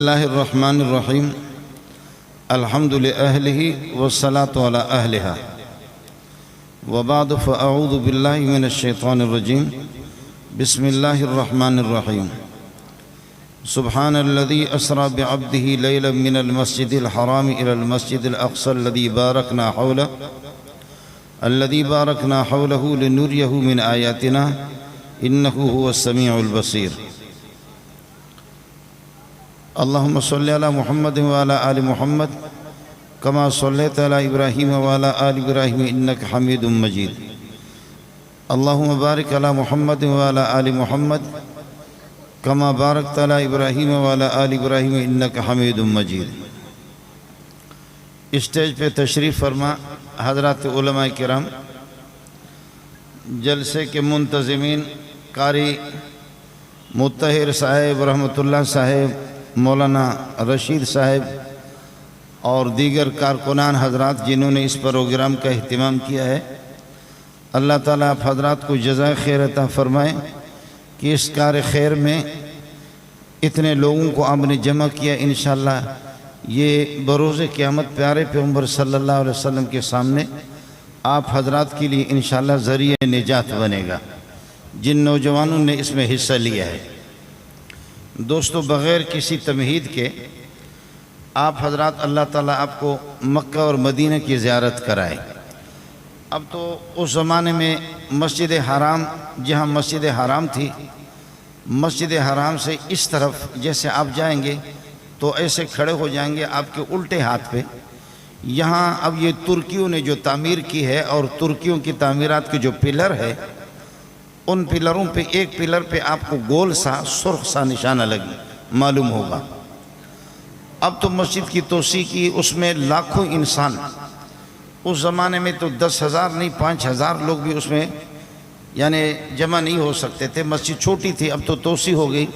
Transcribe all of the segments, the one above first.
اللہ الرحمن الرحیم الحمد لأہلہ والصلاة علی اہلہا وبعد فاعوذ باللہ من الشیطان الرجیم بسم اللہ الرحمن الرحیم سبحان الذي اسرى بعبده ليلا من المسجد الحرام الى المسجد الاقصى الذي باركنا حوله لنريه من آياتنا انه هو السميع البصير اللهم صل على محمد وعلى آل محمد كما صليت على إبراهيم وعلى آل إبراهيم إنك حميد مجيد اللهم بارك على محمد وعلى آل محمد كما باركت على إبراهيم وعلى آل إبراهيم إنك حميد مجيد اسٹیج پہ تشریف فرما حضرات علماء کرام، جلسے کے منتظمین، قاری مطہر صاحب رحمۃ اللہ صاحب، مولانا رشید صاحب اور دیگر کارکنان حضرات جنہوں نے اس پروگرام کا اہتمام کیا ہے، اللہ تعالیٰ آپ حضرات کو جزائے خیر عطا فرمائیں کہ اس کار خیر میں اتنے لوگوں کو آپ نے جمع کیا۔ انشاءاللہ یہ بروز قیامت پیارے پیغمبر صلی اللہ علیہ وسلم کے سامنے آپ حضرات کے لیے انشاءاللہ ذریعہ نجات بنے گا جن نوجوانوں نے اس میں حصہ لیا ہے۔ دوستو، بغیر کسی تمہید کے آپ حضرات اللہ تعالیٰ آپ کو مکہ اور مدینہ کی زیارت کرائے۔ اب تو اس زمانے میں مسجد حرام، جہاں مسجد حرام تھی، مسجد حرام سے اس طرف جیسے آپ جائیں گے تو ایسے کھڑے ہو جائیں گے آپ کے الٹے ہاتھ پہ۔ یہاں اب یہ ترکیوں نے جو تعمیر کی ہے اور ترکیوں کی تعمیرات کے جو پلر ہے، ان پلروں پہ ایک پلر پہ آپ کو گول سا سرخ سا نشانہ لگی معلوم ہوگا۔ اب تو مسجد کی توسیع کی، اس میں لاکھوں انسان، اس زمانے میں تو 10,000 نہیں 5,000 لوگ بھی اس میں یعنی جمع نہیں ہو سکتے تھے۔ مسجد چھوٹی تھی، اب تو توسیع ہو گئی،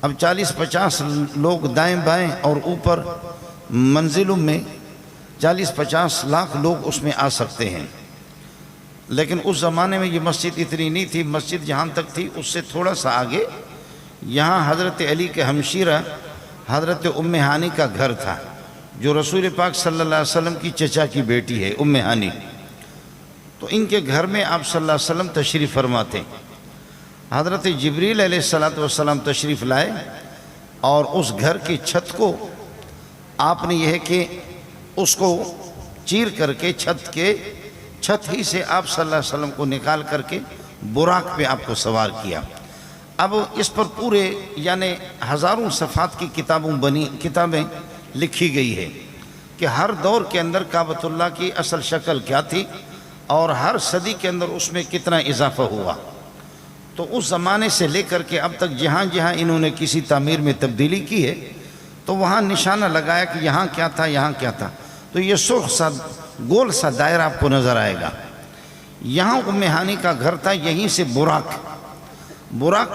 اب 40-50 لوگ دائیں بائیں اور اوپر منزلوں میں 40-50 لاکھ لوگ اس میں آ سکتے ہیں۔ لیکن اس زمانے میں یہ مسجد اتنی نہیں تھی۔ مسجد جہاں تک تھی اس سے تھوڑا سا آگے یہاں حضرت علی کے ہمشیرہ حضرت ام ہانی کا گھر تھا، جو رسول پاک صلی اللہ علیہ وسلم کی چچا کی بیٹی ہے ام ہانی۔ تو ان کے گھر میں آپ صلی اللہ علیہ وسلم تشریف فرماتے، حضرت جبریل علیہ السلام تشریف لائے اور اس گھر کی چھت کو آپ نے یہ ہے کہ اس کو چیر کر کے چھت ہی سے آپ صلی اللہ علیہ وسلم کو نکال کر کے براق پہ آپ کو سوار کیا۔ اب اس پر پورے یعنی ہزاروں صفحات کی کتابیں لکھی گئی ہے کہ ہر دور کے اندر کعبۃ اللہ کی اصل شکل کیا تھی اور ہر صدی کے اندر اس میں کتنا اضافہ ہوا۔ تو اس زمانے سے لے کر کے اب تک جہاں جہاں انہوں نے کسی تعمیر میں تبدیلی کی ہے تو وہاں نشانہ لگایا کہ یہاں کیا تھا یہاں کیا تھا۔ تو یہ سرخ سا گول سا دائرہ آپ کو نظر آئے گا۔ یہاں ام ہانی کا گھر تھا، یہیں سے براق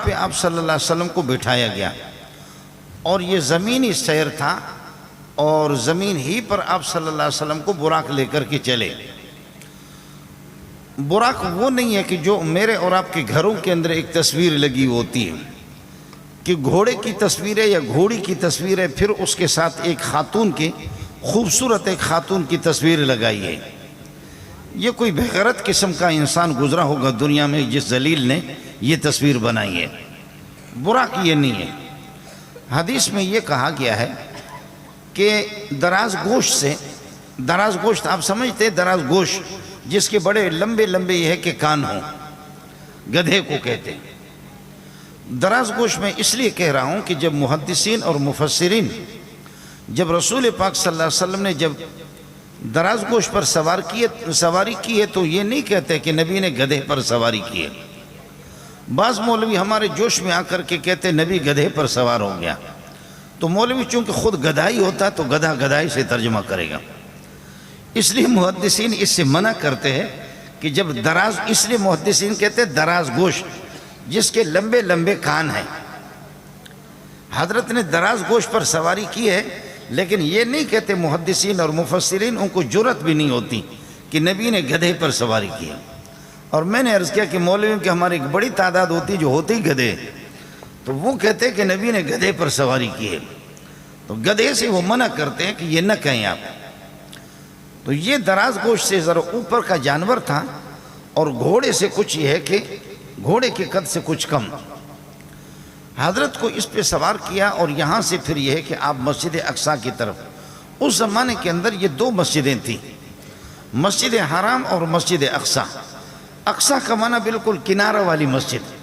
پہ آپ صلی اللہ علیہ وسلم کو بٹھایا گیا اور یہ زمینی سیر تھا اور زمین ہی پر آپ صلی اللہ علیہ وسلم کو براق لے کر کے چلے۔ براق وہ نہیں ہے کہ جو میرے اور آپ کے گھروں کے اندر ایک تصویر لگی ہوتی ہے کہ گھوڑے کی تصویر ہے یا گھوڑی کی تصویر ہے، پھر اس کے ساتھ ایک خاتون کی خوبصورت ایک خاتون کی تصویر لگائی ہے۔ یہ کوئی بغیرت قسم کا انسان گزرا ہوگا دنیا میں جس ذلیل نے یہ تصویر بنائی ہے۔ براق یہ نہیں ہے۔ حدیث میں یہ کہا گیا ہے کہ دراز گوشت آپ سمجھتے ہیں، دراز گوشت جس کے بڑے لمبے لمبے یہ ہے کہ کان ہوں، گدھے کو کہتے ہیں۔ دراز گوشت میں اس لیے کہہ رہا ہوں کہ جب محدثین اور مفسرین جب رسول پاک صلی اللہ علیہ وسلم نے جب دراز گوشت پر سواری کی ہے تو یہ نہیں کہتے کہ نبی نے گدھے پر سواری کی ہے۔ بعض مولوی ہمارے جوش میں آ کر کے کہتے نبی گدھے پر سوار ہو گیا، تو مولوی چونکہ خود گدھائی ہوتا تو گدھائی سے ترجمہ کرے گا، اس لیے محدثین اس سے منع کرتے ہیں کہ جب دراز، اس لیے محدثین کہتے ہیں دراز گوشت جس کے لمبے لمبے کان ہیں۔ حضرت نے دراز گوشت پر سواری کی ہے، لیکن یہ نہیں کہتے محدثین اور مفسرین، ان کو جرأت بھی نہیں ہوتی کہ نبی نے گدھے پر سواری کی ہے۔ اور میں نے عرض کیا کہ مولویوں کی ہماری ایک بڑی تعداد ہوتی جو ہوتی گدھے، تو وہ کہتے کہ نبی نے گدھے پر سواری کی ہے۔ تو گدھے سے وہ منع کرتے ہیں کہ یہ نہ کہیں آپ. تو یہ دراز گوشت سے ذرا اوپر کا جانور تھا اور گھوڑے سے کچھ یہ ہے کہ گھوڑے کے قد سے کچھ کم. حضرت کو اس پہ سوار کیا اور یہاں سے پھر یہ ہے کہ آپ مسجد اقصیٰ کی طرف. اس زمانے کے اندر یہ دو مسجدیں تھیں، مسجد حرام اور مسجد اقصیٰ. اقصیٰ کا معنی بالکل کنارہ والی مسجد،